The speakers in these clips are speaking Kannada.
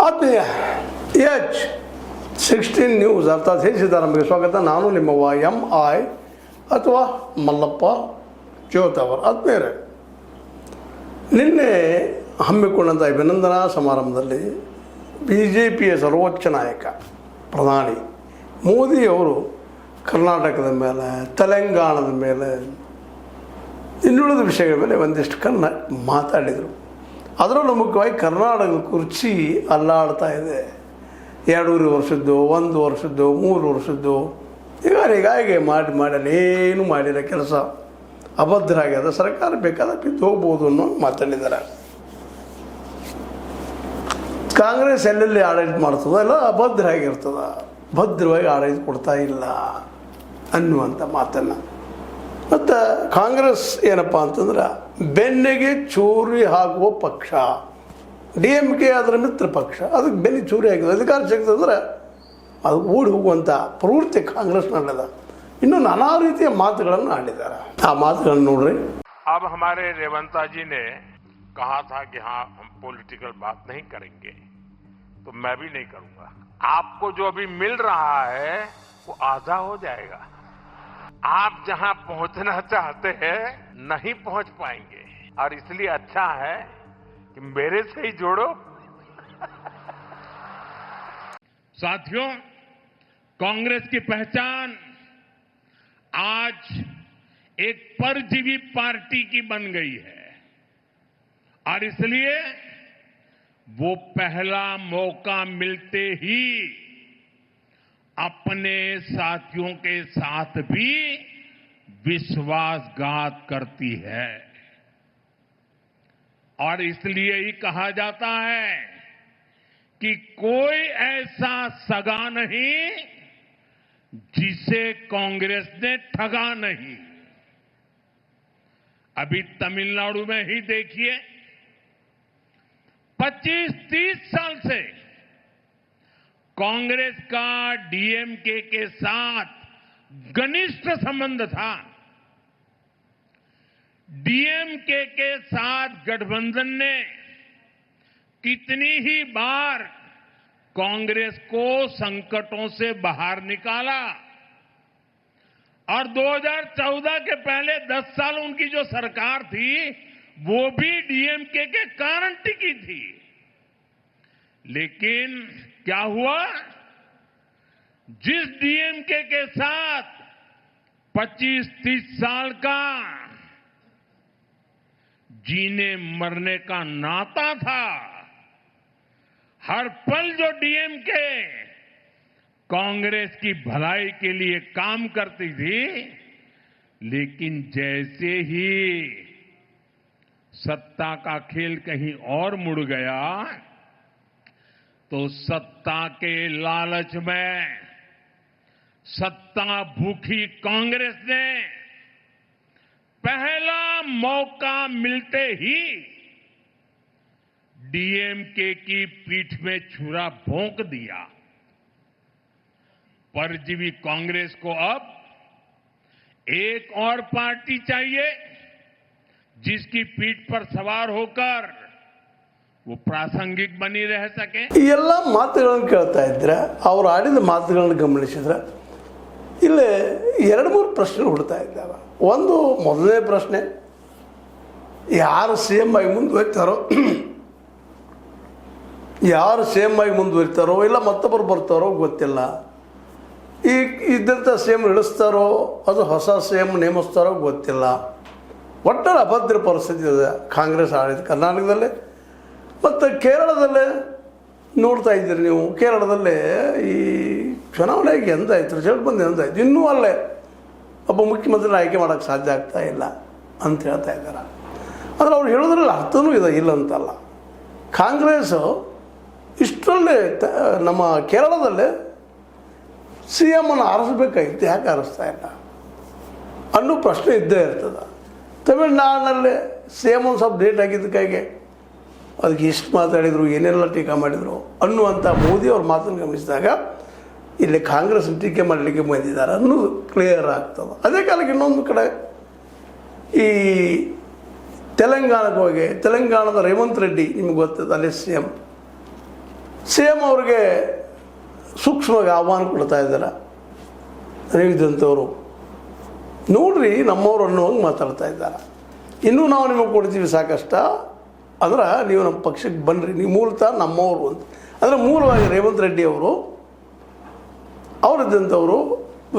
ಆತ್ಮೀಯ H16 ನ್ಯೂಸ್ ಅರ್ಥಾತ್ ಸಿದ್ದರಾಮಯ್ಯ ಸ್ವಾಗತ. ನಾನು ನಿಮ್ಮವ MI ಅಥವಾ ಮಲ್ಲಪ್ಪ ಜ್ಯೋತವರ್. ಆತ್ಮೀಯರೇ, ನಿನ್ನೆ ಹಮ್ಮಿಕೊಂಡಂಥ ಅಭಿನಂದನಾ ಸಮಾರಂಭದಲ್ಲಿ BJPಯ ಸರ್ವೋಚ್ಚ ನಾಯಕ ಪ್ರಧಾನಿ ಮೋದಿಯವರು ಕರ್ನಾಟಕದ ಮೇಲೆ, ತೆಲಂಗಾಣದ ಮೇಲೆ, ಇನ್ನುಳಿದ ವಿಷಯಗಳ ಮೇಲೆ ಒಂದಿಷ್ಟು ಮಾತಾಡಿದರು. ಅದರಲ್ಲೂ ಮುಖ್ಯವಾಗಿ ಕರ್ನಾಟಕದ ಕುರ್ಚಿ ಅಲ್ಲಾಡ್ತಾ ಇದೆ. 2.5 ವರ್ಷದ್ದು, 1 ವರ್ಷದ್ದು, 3 ವರ್ಷದ್ದು, ಹೀಗಾಗಿ ಮಾಡಿ ಏನು ಮಾಡಿರೋ ಕೆಲಸ ಅಭದ್ರ ಆಗ್ಯದ, ಸರ್ಕಾರ ಬೇಕಾದ ಬಿದ್ದು ಹೋಗ್ಬೋದು ಅನ್ನೋ ಮಾತಾಡಿದ್ದಾರೆ. ಕಾಂಗ್ರೆಸ್ ಎಲ್ಲೆಲ್ಲಿ ಆಡಳಿತ ಮಾಡ್ತದೋ ಎಲ್ಲ ಅಭದ್ರ ಆಗಿರ್ತದ, ಭದ್ರವಾಗಿ ಆಡಳಿತ ಕೊಡ್ತಾ ಇಲ್ಲ ಅನ್ನುವಂಥ ಮಾತನ್ನು. ಮತ್ತು ಕಾಂಗ್ರೆಸ್ ಏನಪ್ಪ ಅಂತಂದ್ರೆ ಬೆನ್ನಿಗೆ ಚೂರಿ ಹಾಕುವ ಪಕ್ಷ, DMK ಅದರ ಮಿತ್ರ ಪಕ್ಷ, ಅದಕ್ಕೆ ಬೆನ್ನಿ ಚೂರಿ ಹಾಕಿದೆ. ಅಧಿಕಾರ ಸಿಗ್ತಂದ್ರೆ ಅದು ಓಡಿ ಹೋಗುವಂಥ ಪ್ರವೃತ್ತಿ ಕಾಂಗ್ರೆಸ್ನಲ್ಲಿದೆ. ಇನ್ನು ನಾನಾ ರೀತಿಯ ಮಾತುಗಳನ್ನು ಆಡಿದ್ದಾರೆ. ಆ ಮಾತುಗಳನ್ನು ನೋಡ್ರಿ. अब हमारे रेवंता जी ने कहा था कि हाँ हम पॉलिटिकल बात नहीं करेंगे, तो मैं भी नहीं करूंगा. आपको जो अभी मिल रहा है वो आधा हो जाएगा. आप जहां पहुंचना चाहते हैं नहीं पहुंच पाएंगे, और इसलिए अच्छा है कि मेरे से ही जोड़ो. साथियों, कांग्रेस की पहचान आज एक परजीवी पार्टी की बन गई है, और इसलिए वो पहला मौका मिलते ही अपने साथियों के साथ भी विश्वासघात करती है. और इसलिए ही कहा जाता है कि कोई ऐसा सगा नहीं जिसे कांग्रेस ने ठगा नहीं. अभी तमिलनाडु में ही देखिए, 25-30 साल से कांग्रेस का DMK के साथ घनिष्ठ संबंध था. DMK के साथ गठबंधन ने कितनी ही बार कांग्रेस को संकटों से बाहर निकाला, और 2014 के पहले 10 साल उनकी जो सरकार थी वो भी DMK के कारण टिकी थी. लेकिन क्या हुआ? जिस DMK के साथ 25-30 साल का जीने मरने का नाता था, हर पल जो DMK कांग्रेस की भलाई के लिए काम करती थी, लेकिन जैसे ही सत्ता का खेल कहीं और मुड़ गया तो सत्ता के लालच में सत्ता भूखी कांग्रेस ने पहला मौका मिलते ही DMK की पीठ में छुरा भोंक दिया. परजीवी कांग्रेस को अब एक और पार्टी चाहिए जिसकी पीठ पर सवार होकर वो प्रासंगिक बनी रह सके. ಈ ಎಲ್ಲ ಮಾತುಗಳನ್ನು ಕೇಳ್ತಾ ಇದ್ರೆ, ಅವರು ಆಡಿದ ಮಾತುಗಳನ್ನು ಗಮನಿಸಿದ್ರೆ ಇಲ್ಲಿ 2-3 ಪ್ರಶ್ನೆ ಹುಡ್ತಾ ಇದ್ದಾವೆ. ಒಂದು, ಮೊದಲನೇ ಪ್ರಶ್ನೆ, ಯಾರು CM ಆಗಿ ಮುಂದುವರಿತಾರೋ ಇಲ್ಲ ಮತ್ತೊಬ್ಬರು ಬರ್ತಾರೋ ಗೊತ್ತಿಲ್ಲ. ಈಗ ಇದ್ದಂಥ CM ಇಳಿಸ್ತಾರೋ ಅದು ಹೊಸ CM ನೇಮಿಸ್ತಾರೋ ಗೊತ್ತಿಲ್ಲ. ಒಟ್ಟಾರೆ ಅಭದ್ರ ಪರಿಸ್ಥಿತಿ ಇದೆ ಕಾಂಗ್ರೆಸ್ ಆಡಳಿತ ಕರ್ನಾಟಕದಲ್ಲೇ. ಮತ್ತು ಕೇರಳದಲ್ಲೇ ನೋಡ್ತಾ ಇದ್ದೀರಿ ನೀವು. ಕೇರಳದಲ್ಲೇ ಈ ಚುನಾವಣೆಗೆ ಎಂದಾಯ್ತು, ರಿಸಲ್ಟ್ ಬಂದು ಎಂದಾಯ್ತು, ಇನ್ನೂ ಅಲ್ಲೇ ಒಬ್ಬ ಮುಖ್ಯಮಂತ್ರಿನ ಆಯ್ಕೆ ಮಾಡೋಕ್ಕೆ ಸಾಧ್ಯ ಆಗ್ತಾ ಇಲ್ಲ ಅಂತ ಹೇಳ್ತಾ ಇದ್ದಾರೆ. ಆದರೆ ಅವ್ರು ಹೇಳೋದ್ರಲ್ಲಿ ಅರ್ಥನೂ ಇದೆ, ಇಲ್ಲ ಅಂತಲ್ಲ. ಕಾಂಗ್ರೆಸ್ಸು ಇಷ್ಟರಲ್ಲೇ ನಮ್ಮ ಕೇರಳದಲ್ಲೇ CM ಆರಿಸ್ಬೇಕಾಗಿತ್ತು, ಯಾಕೆ ಆರಿಸ್ತಾ ಇಲ್ಲ ಅನ್ನೋ ಪ್ರಶ್ನೆ ಇದ್ದೇ ಇರ್ತದೆ. ತಮಿಳುನಾಡಿನಲ್ಲೇ CM ಒಂದು ಸ್ವಲ್ಪ ಡೇಟ್ ಆಗಿದ್ದಕ್ಕಾಗಿ ಅದಕ್ಕೆ ಎಷ್ಟು ಮಾತಾಡಿದರು, ಏನೆಲ್ಲ ಟೀಕಾ ಮಾಡಿದರು ಅನ್ನುವಂಥ ಮೋದಿ ಅವ್ರ ಮಾತನ್ನು ಗಮನಿಸಿದಾಗ ಇಲ್ಲಿ ಕಾಂಗ್ರೆಸ್ ಟೀಕೆ ಮಾಡಲಿಕ್ಕೆ ಬಂದಿದ್ದಾರೆ ಅನ್ನೋದು ಕ್ಲಿಯರ್ ಆಗ್ತದೆ. ಅದೇ ಕಾಲಕ್ಕೆ ಇನ್ನೊಂದು ಕಡೆ ಈ ತೆಲಂಗಾಣಕ್ಕೆ ಹೋಗಿ ತೆಲಂಗಾಣದ ರೇವಂತ್ ರೆಡ್ಡಿ ನಿಮ್ಗೆ ಗೊತ್ತದ ಅಲ್ಲಿ ಸಿ ಎಮ್ ಅವ್ರಿಗೆ ಸೂಕ್ಷ್ಮವಾಗಿ ಆಹ್ವಾನ ಕೊಡ್ತಾ ಇದ್ದಾರೆ. ರೇವಿದಂಥವರು ನೋಡ್ರಿ ನಮ್ಮವ್ರು ಅನ್ನುವಂಗೆ ಮಾತಾಡ್ತಾ ಇದ್ದಾರೆ. ಇನ್ನೂ ನಾವು ನಿಮಗೆ ಕೊಡ್ತೀವಿ ಸಾಕಷ್ಟ, ಅಂದ್ರೆ ನೀವು ನಮ್ಮ ಪಕ್ಷಕ್ಕೆ ಬನ್ನಿರಿ, ನೀವು ಮೂಲತಃ ನಮ್ಮವರು ಅಂತ. ಅಂದರೆ ಮೂಲವಾಗಿ ರೇವಂತ್ ರೆಡ್ಡಿ ಅವರು ಅವರಿದ್ದಂಥವರು,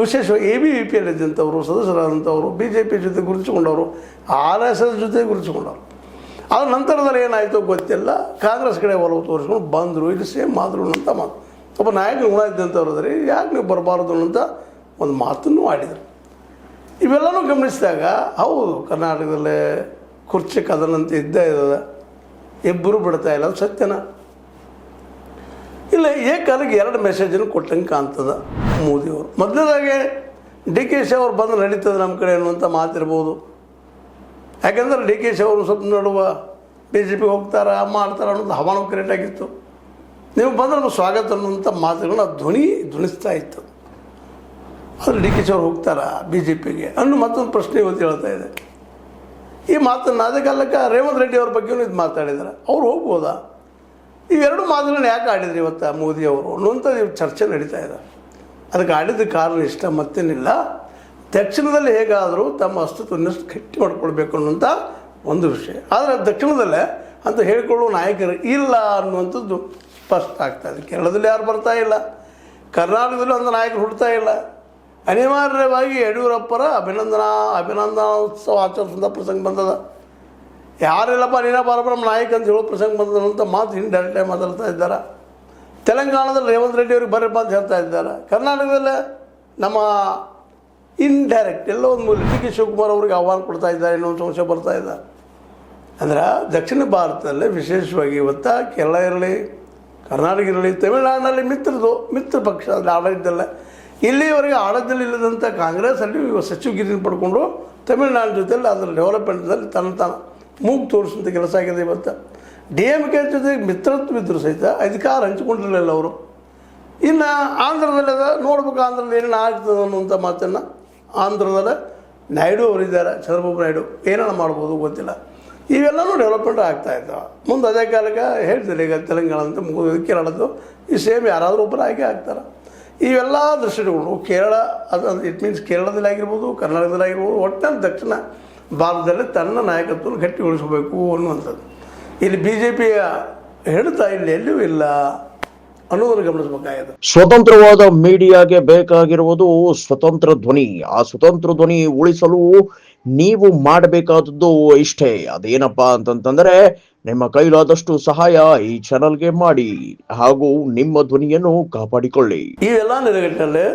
ವಿಶೇಷವಾಗಿ ABVP-ಯಲ್ಲಿದ್ದಂಥವರು, ಸದಸ್ಯರಾದಂಥವರು, BJP ಜೊತೆ ಗುರುತಿಸಿಕೊಂಡವರು, RSS ಜೊತೆ ಗುರುತಿಸಿಕೊಂಡವರು. ಅದ್ರ ನಂತರದಲ್ಲಿ ಏನಾಯಿತು ಗೊತ್ತಿಲ್ಲ, ಕಾಂಗ್ರೆಸ್ ಕಡೆ ಒಲವು ತೋರಿಸ್ಕೊಂಡು ಬಂದರು, ಇಲ್ಲಿ ಸೇಮ್ ಮಾಡಿದ್ರು ಅಂತ ಮಾತು. ಒಬ್ಬ ನಾಯಕರು ಗುಣ ಇದ್ದಂಥವ್ರು ಅದ್ರಿ, ಯಾಕೆ ನೀವು ಬರಬಾರ್ದು ಅಂತ ಒಂದು ಮಾತನ್ನು ಆಡಿದರು. ಇವೆಲ್ಲನೂ ಗಮನಿಸಿದಾಗ ಹೌದು, ಕರ್ನಾಟಕದಲ್ಲೇ ಕುರ್ಚಿ ಕದನಂತ ಇದ್ದೇ ಇದ್ದದ, ಇಬ್ಬರು ಬಿಡ್ತಾ ಇಲ್ಲ, ಅದು ಸತ್ಯನ ಇಲ್ಲ. ಏಕಾಲಕ್ಕೆ 2 ಮೆಸೇಜನ್ನು ಕೊಟ್ಟಂಗೆ ಕಾಣ್ತದೆ ಮೋದಿಯವರು. ಮೊದಲನೇದಾಗೆ DK ಅವರು ಬಂದು ನಡೀತದೆ ನಮ್ಮ ಕಡೆ ಅನ್ನುವಂಥ ಮಾತಿರ್ಬೋದು. ಯಾಕೆಂದ್ರೆ DK ಅವರು ಸ್ವಲ್ಪ ನಡುವ BJP ಹೋಗ್ತಾರ ಮಾಡ್ತಾರೆ ಅನ್ನೋದು ಹವಾನು ಕ್ರಿಯೇಟ್ ಆಗಿತ್ತು. ನೀವು ಬಂದ್ರೆ ನಮ್ಮ ಸ್ವಾಗತ ಅನ್ನುವಂಥ ಮಾತುಗಳನ್ನ ಧ್ವನಿಸ್ತಾ ಇತ್ತು. ಆದರೆ DK ಅವರು ಹೋಗ್ತಾರ BJP-ಗೆ ಅನ್ನೋ ಮತ್ತೊಂದು ಪ್ರಶ್ನೆ ಇವತ್ತು ಹೇಳ್ತಾ ಇದೆ. ಈ ಮಾತನ್ನು ಅದೇ ಕಾಲಕ್ಕೆ ರೇವಂತ್ ರೆಡ್ಡಿ ಅವ್ರ ಬಗ್ಗೆಯೂ ಇದು ಮಾತಾಡಿದ್ದಾರೆ. ಅವ್ರು ಹೋಗ್ಬೋದಾ? ಇವೆರಡು ಮಾತುಗಳನ್ನ ಯಾಕೆ ಆಡಿದ್ರು ಇವತ್ತು ಮೋದಿಯವರು ಅನ್ನುವಂಥ ಚರ್ಚೆ ನಡೀತಾ ಇದೆ. ಅದಕ್ಕೆ ಆಡಿದ ಕಾರಣ ಇಷ್ಟ, ಮತ್ತೇನಿಲ್ಲ. ದಕ್ಷಿಣದಲ್ಲಿ ಹೇಗಾದರೂ ತಮ್ಮ ಅಸ್ತಿತ್ವವನ್ನು ಗಟ್ಟಿ ಮಾಡ್ಕೊಳ್ಬೇಕು ಅನ್ನುವಂಥ ಒಂದು ವಿಷಯ. ಆದರೆ ದಕ್ಷಿಣದಲ್ಲೇ ಅಂತ ಹೇಳಿಕೊಳ್ಳುವ ನಾಯಕರು ಇಲ್ಲ ಅನ್ನುವಂಥದ್ದು ಸ್ಪಷ್ಟ ಆಗ್ತಾಯಿದೆ. ಕೇರಳದಲ್ಲಿ ಯಾರು ಬರ್ತಾ ಇಲ್ಲ, ಕರ್ನಾಟಕದಲ್ಲೂ ಅಂಥ ನಾಯಕರು ಹುಡ್ತಾ ಇಲ್ಲ. ಅನಿವಾರ್ಯವಾಗಿ ಯಡಿಯೂರಪ್ಪರ ಅಭಿನಂದನೋತ್ಸವ ಆಚರಿಸಿದ ಪ್ರಸಂಗ ಬಂದದ. ಯಾರೆಲ್ಲಪ್ಪ ನೀನ ಬಾರಪ್ಪ ನಮ್ಮ ನಾಯಕ ಅಂತ ಹೇಳೋ ಪ್ರಸಂಗ ಬಂದಂಥ ಮಾತು ಇಂಡೈರೆಕ್ಟಾಗಿ ಮಾತಾಡ್ತಾ ಇದ್ದಾರೆ. ತೆಲಂಗಾಣದಲ್ಲಿ ರೇವಂತ್ ರೆಡ್ಡಿ ಅವ್ರಿಗೆ ಬರಪ್ಪ ಅಂತ ಹೇಳ್ತಾ ಇದ್ದಾರೆ. ಕರ್ನಾಟಕದಲ್ಲೇ ನಮ್ಮ ಇಂಡೈರೆಕ್ಟ್ ಎಲ್ಲೋ ಒಂದು ಮೂಲ DK ಶಿವಕುಮಾರ್ ಅವ್ರಿಗೆ ಆಹ್ವಾನ ಕೊಡ್ತಾ ಇದ್ದಾರೆ ಅನ್ನೋ ಒಂದು ಸಂಶಯ ಬರ್ತಾ ಇದೆ. ಅಂದ್ರೆ ದಕ್ಷಿಣ ಭಾರತದಲ್ಲೇ ವಿಶೇಷವಾಗಿ ಇವತ್ತು ಕೇರಳ ಇರಲಿ, ಕರ್ನಾಟಕ ಇರಲಿ, ತಮಿಳುನಾಡಿನಲ್ಲಿ ಮಿತ್ರ ಪಕ್ಷ ಆಡಳಿತದಲ್ಲೇ ಇಲ್ಲಿವರೆಗೆ ಆಡಳಿತದಲ್ಲಿ ಇಲ್ಲದಂಥ ಕಾಂಗ್ರೆಸ್ ಅಲ್ಲಿ ಸಚಿವಗಿರಿನ ಪಡ್ಕೊಂಡು ತಮಿಳುನಾಡು ಜೊತೆಯಲ್ಲಿ ಅದರ ಡೆವಲಪ್ಮೆಂಟ್ದಲ್ಲಿ ತನ್ನ ಮೂಗು ತೋರಿಸುವಂಥ ಕೆಲಸ ಆಗಿದೆ. ಇವತ್ತು DMK ಜೊತೆಗೆ ಮಿತ್ರತ್ವ ಇದ್ದರೂ ಸಹಿತ ಅಧಿಕಾರ ಹಂಚಿಕೊಂಡಿರಲಿಲ್ಲ ಅವರು. ಇನ್ನು ಆಂಧ್ರದಲ್ಲಿ ಅದ ನೋಡ್ಬೇಕು, ಆಂಧ್ರದಲ್ಲಿ ಏನೇನು ಆಗ್ತದೆ ಅನ್ನುವಂಥ ಮಾತನ್ನು ಆಂಧ್ರದಲ್ಲಿ ನಾಯ್ಡು ಅವರಿದ್ದಾರೆ, ಚಂದ್ರಬಾಬು ನಾಯ್ಡು ಏನೇನು ಮಾಡ್ಬೋದು ಗೊತ್ತಿಲ್ಲ. ಇವೆಲ್ಲವೂ ಡೆವಲಪ್ಮೆಂಟ್ ಆಗ್ತಾಯಿದ್ದಾವೆ. ಮುಂದೆ ಅದೇ ಕಾಲಕ್ಕೆ ಹೇಳ್ತಾರೆ ಈಗ ತೆಲಂಗಾಣದಂತೆ ಮುಗಿದು ಕೇರಳದ್ದು ಈ ಸೇಮ್ ಯಾರಾದರೂ ಒಬ್ಬರು ಆಗಿ ಆಗ್ತಾರೆ. ಇವೆಲ್ಲ ದೃಷ್ಟಿಗಳು ಕೇರಳ ಅದು ಇಟ್ ಮೀನ್ಸ್ ಕೇರಳದಲ್ಲಿ ಆಗಿರ್ಬೋದು, ಕರ್ನಾಟಕದಲ್ಲಿ ಆಗಿರ್ಬೋದು, ಒಟ್ಟಿನಲ್ಲಿ ದಕ್ಷಿಣ ಭಾರತದಲ್ಲಿ ತನ್ನ ನಾಯಕತ್ವವನ್ನು ಗಟ್ಟಿಗೊಳಿಸಬೇಕು ಅನ್ನುವಂಥದ್ದು. ಇಲ್ಲಿ BJP-ಯ ಹೇಳ್ತಾ ಇಲ್ಲಿ ಎಲ್ಲಿಯೂ ಇಲ್ಲ ಅನ್ನೋದನ್ನು ಗಮನಿಸಬೇಕಾಗಿದೆ. ಸ್ವತಂತ್ರವಾದ ಮೀಡಿಯಾಗೆ ಬೇಕಾಗಿರುವುದು ಸ್ವತಂತ್ರ ಧ್ವನಿ. ಆ ಸ್ವತಂತ್ರ ಧ್ವನಿ ಉಳಿಸಲು ನೀವು ಮಾಡಬೇಕಾದದ್ದು ಇಷ್ಟೇ. ಅದೇನಪ್ಪಾ ಅಂತಂತಂದ್ರೆ ನಿಮ್ಮ ಕೈಲಾದಷ್ಟು ಸಹಾಯ ಈ ಚಾನಲ್ಗೆ ಮಾಡಿ ಹಾಗೂ ನಿಮ್ಮ ಧ್ವನಿಯನ್ನು ಕಾಪಾಡಿಕೊಳ್ಳಿ. ಇವೆಲ್ಲ ನೆಲೆಗಟ್ಟಲ್ಲಿ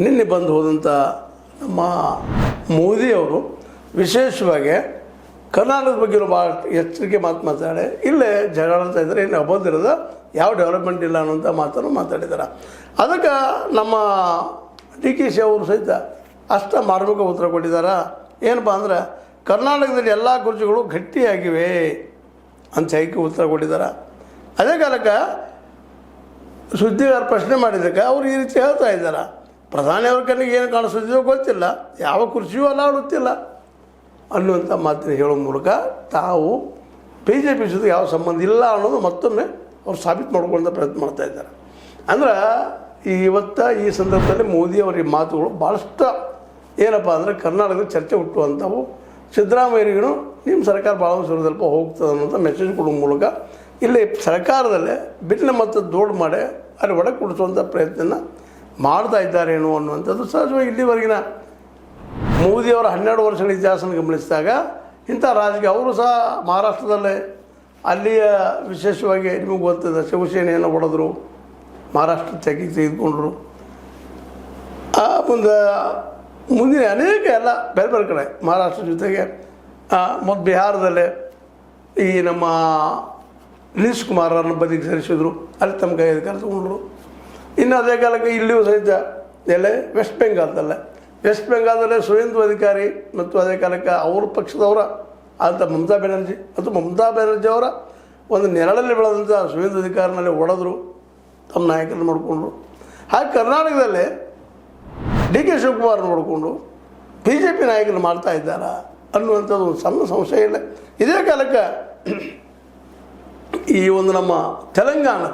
ನಿನ್ನೆ ಬಂದು ಹೋದಂಥ ನಮ್ಮ ಮೋದಿಯವರು ವಿಶೇಷವಾಗಿ ಕರ್ನಾಟಕದ ಬಗ್ಗೆ ಭಾಳ ಎಚ್ಚರಿಕೆ ಮಾತಾಡಿ ಇಲ್ಲೇ ಜಗಳಾಡ್ತಾ ಇದ್ದಾರೆ, ಏನು ಅಬದ್ಧರದ ಯಾವ ಡೆವಲಪ್ಮೆಂಟ್ ಇಲ್ಲ ಅನ್ನೋಂಥ ಮಾತನ್ನು ಮಾತಾಡಿದ್ದಾರೆ. ಅದಕ್ಕೆ ನಮ್ಮ DK ಅವರು ಸಹಿತ ಅಷ್ಟ ಮಾರ್ಮಿಕ ಉತ್ತರ ಕೊಟ್ಟಿದ್ದಾರೆ. ಏನಪ್ಪ ಅಂದ್ರೆ ಕರ್ನಾಟಕದಲ್ಲಿ ಎಲ್ಲ ಕುರ್ಚಿಗಳು ಗಟ್ಟಿಯಾಗಿವೆ ಅಂತ ಹೇಗೆ ಉತ್ತರ ಕೊಟ್ಟಿದ್ದಾರೆ. ಅದೇ ಕಾಲಕ್ಕೆ ಸುದ್ದಿಗಾರ ಪ್ರಶ್ನೆ ಮಾಡಿದ್ದಕ್ಕೆ ಅವ್ರು ಈ ರೀತಿ ಹೇಳ್ತಾ ಇದ್ದಾರೆ, ಪ್ರಧಾನಿಯವ್ರ ಕಣ್ಣಿಗೆ ಏನು ಕಾಣಿಸುತ್ತಿದೆಯೋ ಗೊತ್ತಿಲ್ಲ, ಯಾವ ಕುರ್ಚಿಯೂ ಅಲ್ಲಾಡುತ್ತಿಲ್ಲ ಅನ್ನುವಂಥ ಮಾತಿನ ಹೇಳೋ ಮೂಲಕ ತಾವು BJP ಜೊತೆ ಯಾವ ಸಂಬಂಧ ಇಲ್ಲ ಅನ್ನೋದು ಮತ್ತೊಮ್ಮೆ ಅವ್ರು ಸಾಬೀತು ಮಾಡ್ಕೊಳ್ಳೋ ಪ್ರಯತ್ನ ಮಾಡ್ತಾ ಇದ್ದಾರೆ. ಅಂದ್ರೆ ಈ ಸಂದರ್ಭದಲ್ಲಿ ಮೋದಿಯವರ ಈ ಮಾತುಗಳು ಭಾಳಷ್ಟು ಏನಪ್ಪ ಅಂದರೆ ಕರ್ನಾಟಕದ ಚರ್ಚೆ ಹುಟ್ಟುವಂಥವು. ಸಿದ್ದರಾಮಯ್ಯರಿಗೂ ನಿಮ್ಮ ಸರ್ಕಾರ ಭಾಳ ಸ್ವಲ್ಪ ಹೋಗ್ತದೆ ಅನ್ನೋಂಥ ಮೆಸೇಜ್ ಕೊಡೋ ಮೂಲಕ ಇಲ್ಲಿ ಸರ್ಕಾರದಲ್ಲೇ ಬಿಲ್ನ ಮತ್ತು ದೊಡ್ಡ ಮಾಡಿ ಅಲ್ಲಿ ಒಳಗೆ ಕೊಡಿಸುವಂಥ ಪ್ರಯತ್ನ ಮಾಡ್ತಾ ಇದ್ದಾರೇನೋ ಅನ್ನುವಂಥದ್ದು ಸಹಜವಾಗಿ ಇಲ್ಲಿವರೆಗಿನ ಮೋದಿಯವರ 12 ವರ್ಷಗಳ ಇತಿಹಾಸನ ಗಮನಿಸಿದಾಗ ಇಂಥ ರಾಜಕೀಯ ಅವರು ಸಹ ಮಹಾರಾಷ್ಟ್ರದಲ್ಲೇ ಅಲ್ಲಿಯ ವಿಶೇಷವಾಗಿ ನಿಮಗೆ ಗೊತ್ತಿದೆ ಶಿವಸೇನೆಯನ್ನು ಹೊಡೆದ್ರು, ಮಹಾರಾಷ್ಟ್ರ ತೆಗೆದುಕೊಂಡ್ರು. ಮುಂದಿನ ಅನೇಕ ಎಲ್ಲ ಬೇರೆ ಬೇರೆ ಕಡೆ ಮಹಾರಾಷ್ಟ್ರ ಜೊತೆಗೆ ಮತ್ತು ಬಿಹಾರದಲ್ಲೇ ಈ ನಮ್ಮ ನಿತೀಶ್ ಕುಮಾರರನ್ನು ಬದಿಗೆ ಸೇರಿಸಿದ್ರು, ಅಲ್ಲಿ ತಮ್ಮ ಕೈ ಅಧಿಕಾರ ತಗೊಂಡ್ರು. ಇನ್ನು ಅದೇ ಕಾಲಕ್ಕೆ ಇಲ್ಲಿಯೂ ಸಹಿತ ಎಲ್ಲೇ ವೆಸ್ಟ್ ಬೆಂಗಾಲದಲ್ಲೇ ಸುವೇಂದು ಅಧಿಕಾರಿ ಮತ್ತು ಅದೇ ಕಾಲಕ್ಕೆ ಅವ್ರ ಪಕ್ಷದವರ ಅಂತ ಮಮತಾ ಬ್ಯಾನರ್ಜಿ ಅವರ ಒಂದು ನೆರಳಲ್ಲಿ ಬೆಳೆದಂಥ ಸುವೇಂದು ಅಧಿಕಾರಿನಲ್ಲಿ ಹೊಡೆದ್ರು, ತಮ್ಮ ನಾಯಕರನ್ನು ಮಾಡಿಕೊಂಡ್ರು. ಹಾಗೆ ಕರ್ನಾಟಕದಲ್ಲೇ DK ಶಿವಕುಮಾರ್ ನೋಡಿಕೊಂಡು BJP ನಾಯಕರು ಮಾಡ್ತಾ ಇದ್ದಾರಾ ಅನ್ನುವಂಥದ್ದು ಒಂದು ಸಣ್ಣ ಸಂಶಯ ಇಲ್ಲ. ಇದೇ ಕಾಲಕ್ಕೆ ಈ ಒಂದು ನಮ್ಮ ತೆಲಂಗಾಣ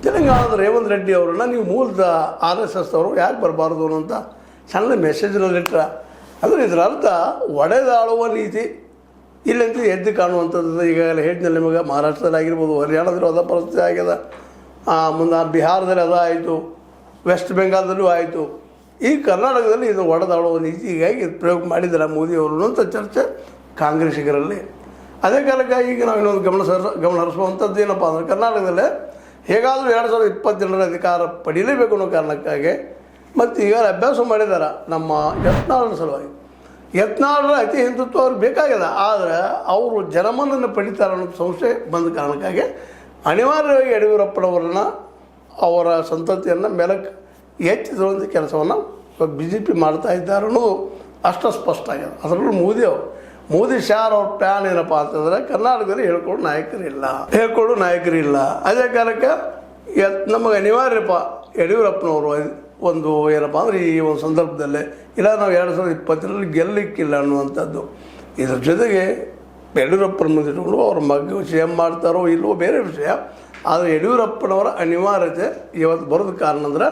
ತೆಲಂಗಾಣದ ರೇವಂತ್ ರೆಡ್ಡಿ ಅವರನ್ನು ನೀವು ಮೂಲದ RSS ಅವರು ಯಾಕೆ ಬರಬಾರ್ದು ಅನ್ನೋಂಥ ಸಣ್ಣ ಮೆಸೇಜ್ನಲ್ಲಿಟ್ಟ ಅಂದರೆ ಇದರ ಅರ್ಥ ಒಡೆದಾಳುವ ನೀತಿ ಇಲ್ಲಂತೂ ಎದ್ದು ಕಾಣುವಂಥದ್ದು. ಈಗಾಗಲೇ ಹೇಳಿದ್ನಲ್ಲಿ ನಿಮಗೆ ಮಹಾರಾಷ್ಟ್ರದಲ್ಲಿ ಆಗಿರ್ಬೋದು, ಹರಿಯಾಣದಲ್ಲಿ ಅದ ಪರಿಸ್ಥಿತಿ ಆಗ್ಯದ, ಮುಂದೆ ಬಿಹಾರದಲ್ಲಿ ಅದ ಆಯಿತು, ವೆಸ್ಟ್ ಬೆಂಗಾಲ್ದಲ್ಲೂ ಆಯಿತು. ಈ ಕರ್ನಾಟಕದಲ್ಲಿ ಇದು ಒಡೆದಾಳುವ ನೀತಿ ಹೀಗಾಗಿ ಪ್ರಯೋಗ ಮಾಡಿದ್ದಾರೆ ಮೋದಿಯವರು ಅಂತ ಚರ್ಚೆ ಕಾಂಗ್ರೆಸ್ಸಿಗರಲ್ಲಿ. ಅದೇ ಕಾಲಕ್ಕೆ ಈಗ ನಾವು ಇನ್ನೊಂದು ಗಮನ ಹರಿಸುವಂಥದ್ದು ಏನಪ್ಪ ಅಂದರೆ ಕರ್ನಾಟಕದಲ್ಲೇ ಹೇಗಾದರೂ 2022 ಅಧಿಕಾರ ಪಡೀಲೇಬೇಕು ಅನ್ನೋ ಕಾರಣಕ್ಕಾಗಿ ಮತ್ತು ಈಗ ಅಭ್ಯಾಸ ಮಾಡಿದ್ದಾರೆ ನಮ್ಮ ಯತ್ನಾಳರ ಸಲುವಾಗಿ. ಯತ್ನಾಳರ ಅತಿ ಹಿಂದುತ್ವ ಅವ್ರಿಗೆ ಬೇಕಾಗಿದೆ, ಆದರೆ ಅವರು ಜನಮನ್ನನ್ನು ಪಡಿತಾರೆ ಅನ್ನೋ ಸಂಶಯ ಬಂದ ಕಾರಣಕ್ಕಾಗಿ ಅನಿವಾರ್ಯವಾಗಿ ಯಡಿಯೂರಪ್ಪನವರನ್ನ ಅವರ ಸಂತತಿಯನ್ನು ಮೇಲಕ್ಕೆ ಎತ್ತಿಸುವಂಥ ಕೆಲಸವನ್ನು BJP ಮಾಡ್ತಾ ಇದ್ದಾರೆ ಅನ್ನೋದು ಅಷ್ಟು ಸ್ಪಷ್ಟ ಆಗಿದೆ. ಅದರಲ್ಲೂ ಮೋದಿ ಶಾರ್ ಅವ್ರ ಪ್ಯಾನ್ ಏನಪ್ಪ ಅಂತಂದರೆ ಕರ್ನಾಟಕದಲ್ಲಿ ಹೇಳ್ಕೊಳ್ಳೋ ನಾಯಕರಿಲ್ಲ. ಅದೇ ಕಾಲಕ್ಕೆ ನಮಗೆ ಅನಿವಾರ್ಯಪ್ಪ ಯಡಿಯೂರಪ್ಪನವರು ಒಂದು ಏನಪ್ಪ ಅಂದರೆ ಈ ಒಂದು ಸಂದರ್ಭದಲ್ಲೇ ಇಲ್ಲ ನಾವು 2022 ಗೆಲ್ಲಲಿಕ್ಕಿಲ್ಲ ಅನ್ನುವಂಥದ್ದು. ಇದ್ರ ಜೊತೆಗೆ ಯಡಿಯೂರಪ್ಪನ ಮುಂದಿಟ್ಟುಕೊಂಡು ಅವ್ರ ಮಗ CM ಮಾಡ್ತಾರೋ ಇಲ್ಲವೋ ಬೇರೆ ವಿಷಯ, ಆದರೆ ಯಡಿಯೂರಪ್ಪನವರ ಅನಿವಾರ್ಯತೆ ಇವತ್ತು ಬರೋದು ಕಾರಣ ಅಂದ್ರೆ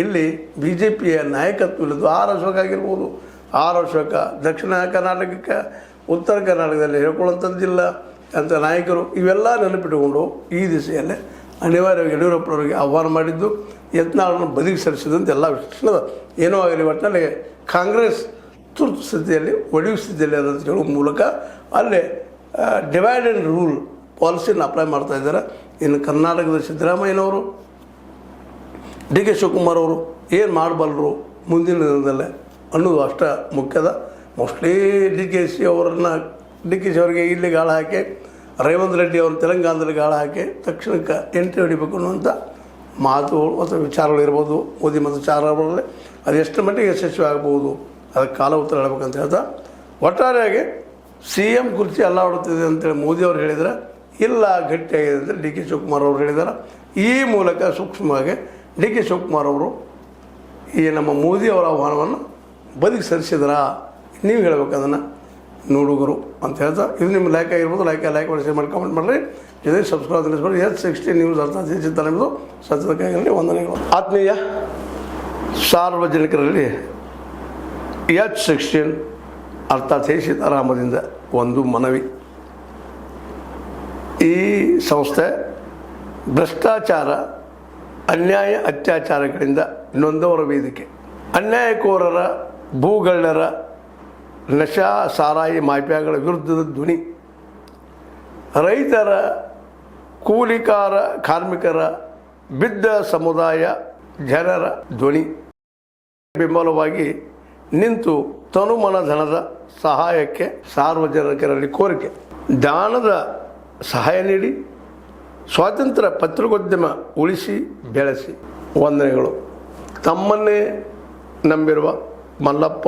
ಇಲ್ಲಿ BJPಯ ನಾಯಕತ್ವ ಇಲ್ಲದು. ಅಶೋಕ್ ಆಗಿರ್ಬೋದು, ಅಶೋಕ ದಕ್ಷಿಣ ಕರ್ನಾಟಕಕ್ಕೆ ಉತ್ತರ ಕರ್ನಾಟಕದಲ್ಲಿ ಹೇಳ್ಕೊಳ್ಳೋಂಥದ್ದಿಲ್ಲ ಅಂತ ನಾಯಕರು ಇವೆಲ್ಲ ನೆನಪಿಟ್ಟುಕೊಂಡು ಈ ದಿಸೆಯಲ್ಲೇ ಅನಿವಾರ್ಯವಾಗಿ ಯಡಿಯೂರಪ್ಪನವರಿಗೆ ಆಹ್ವಾನ ಮಾಡಿದ್ದು, ಯತ್ನಾಳನ್ನು ಬದಿಗೆ ಸರಿಸಿದಂತೆ ಎಲ್ಲ ವಿಷಯ ಏನೋ ಆಗಲಿ ಒಟ್ಟಿನಲ್ಲಿ ಕಾಂಗ್ರೆಸ್ ತುರ್ತು ಸ್ಥಿತಿಯಲ್ಲಿ ಒಡೆಯುವ ಸ್ಥಿತಿಯಲ್ಲಿ ಅಂತ ಹೇಳುವ ಮೂಲಕ ಅಲ್ಲೇ ಡಿವೈಡ್ ಆ್ಯಂಡ್ ರೂಲ್ ಪಾಲಿಸಿಯನ್ನು ಅಪ್ಲೈ ಮಾಡ್ತಾ ಇದ್ದಾರೆ. ಇನ್ನು ಕರ್ನಾಟಕದ ಸಿದ್ದರಾಮಯ್ಯನವರು, DK ಶಿವಕುಮಾರ್ ಅವರು ಏನು ಮಾಡಬಲ್ಲರು ಮುಂದಿನ ದಿನದಲ್ಲೇ ಅನ್ನೋದು ಅಷ್ಟ ಮುಖ್ಯದ. ಮೋಸ್ಟ್ಲಿ DKC ಅವರಿಗೆ ಇಲ್ಲಿ ಗಾಳ ಹಾಕಿ, ರೇವಂತ್ ರೆಡ್ಡಿ ಅವರು ತೆಲಂಗಾಣದಲ್ಲಿ ಗಾಳ ಹಾಕಿ ತಕ್ಷಣಕ್ಕೆ ಎಂಟ್ರಿ ಹೊಡಿಬೇಕು ಅನ್ನುವಂಥ ಮಾತುಗಳು ಅಥವಾ ವಿಚಾರಗಳು ಇರ್ಬೋದು ಮೋದಿ ಮತ್ತು ಚಾರವರಲ್ಲಿ. ಅದು ಎಷ್ಟು ಮಟ್ಟಿಗೆ ಯಶಸ್ವಿ ಆಗ್ಬೋದು ಅದಕ್ಕೆ ಕಾಲ ಉತ್ತರ ಹೇಳಬೇಕಂತ ಹೇಳ್ತಾ, ಒಟ್ಟಾರೆಯಾಗಿ CM ಕುರ್ಚಿ ಅಲ್ಲಾಡುತ್ತಿದೆ ಅಂತೇಳಿ ಮೋದಿಯವರು ಹೇಳಿದರೆ ಇಲ್ಲ ಗಟ್ಟಿಯಾಗಿದೆ ಅಂತೇಳಿ DK ಶಿವಕುಮಾರ್ ಅವರು ಹೇಳಿದ್ದಾರೆ. ಈ ಮೂಲಕ ಸೂಕ್ಷ್ಮವಾಗಿ DK ಶಿವಕುಮಾರ್ ಅವರು ಈ ನಮ್ಮ ಮೋದಿಯವರ ಆಹ್ವಾನವನ್ನು ಬದಿಗೆ ಸರಿಸಿದ್ರ ನೀವು ಹೇಳ್ಬೇಕು ಅದನ್ನು ನೋಡುಗರು ಅಂತ ಹೇಳ್ತಾ, ಇದು ನಿಮ್ಮ ಲೈಕ್ ಆಗಿರ್ಬೋದು, ಲೈಕ್ ಮಾಡಿ ಶೇರ್ ಮಾಡಿ ಕಮೆಂಟ್ ಮಾಡಿರಿ, ಜೊತೆಗೆ ಸಬ್ಸ್ಕ್ರೈಬ್ ತಿಳಿಸ್ಬಿಡಿ. H16 ನ್ಯೂಸ್ ಅರ್ಥಾತ್ ಚಿಂತನೆ ನಿಮ್ಮದು ಸತ್ಯದಕ್ಕಾಗಿ ವಂದನೆಗಳು. ಆತ್ಮೀಯ ಸಾರ್ವಜನಿಕರಲ್ಲಿ H16 ಅರ್ಥಾತ್ ಸೀತಾರಾಮದಿಂದ ಒಂದು ಮನವಿ. ಈ ಸಂಸ್ಥೆ ಭ್ರಷ್ಟಾಚಾರ, ಅನ್ಯಾಯ, ಅತ್ಯಾಚಾರಗಳಿಂದ ನೊಂದವರ ವೇದಿಕೆ. ಅನ್ಯಾಯಕೋರರ, ಭೂಗಳ್ಳರ, ನಶಾ ಸಾರಾಯಿ ಮಾಫಿಯಾಗಳ ವಿರುದ್ಧದ ಧ್ವನಿ. ರೈತರ, ಕೂಲಿಕಾರ, ಕಾರ್ಮಿಕರ, ಬಿದ್ದ ಸಮುದಾಯ ಜನರ ಧ್ವನಿ. ಬೆಂಬಲವಾಗಿ ನಿಂತು ತನುಮನ ಧನದ ಸಹಾಯಕ್ಕೆ ಸಾರ್ವಜನಿಕರಲ್ಲಿ ಕೋರಿಕೆ. ದಾನದ ಸಹಾಯ ನೀಡಿ ಸ್ವಾತಂತ್ರ್ಯ ಪತ್ರಿಕೋದ್ಯಮ ಉಳಿಸಿ ಬೆಳೆಸಿ. ವಂದನೆಗಳು. ತಮ್ಮನ್ನೇ ನಂಬಿರುವ ಮಲ್ಲಪ್ಪ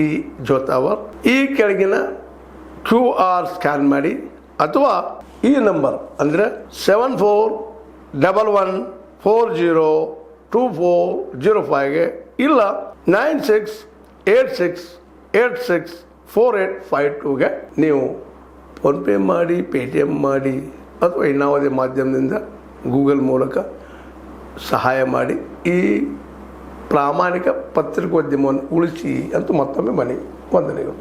ಇ ಜೋತಾವರ್. ಈ ಕೆಳಗಿನ QR ಸ್ಕ್ಯಾನ್ ಮಾಡಿ ಅಥವಾ ಈ ನಂಬರ್ ಅಂದರೆ 7411402405ಗೆ ಇಲ್ಲ 9686864852ಗೆ ನೀವು ಫೋನ್ಪೇ ಮಾಡಿ, Paytm ಮಾಡಿ ಅಥವಾ ಇನ್ನಾವುದೇ ಮಾಧ್ಯಮದಿಂದ ಗೂಗಲ್ ಮೂಲಕ ಸಹಾಯ ಮಾಡಿ ಈ ಪ್ರಾಮಾಣಿಕ ಪತ್ರಿಕೋದ್ಯಮವನ್ನು ಉಳಿಸಿ ಅಂತ ಮತ್ತೊಮ್ಮೆ ಮನವಿ. ವಂದನೆಗಳು.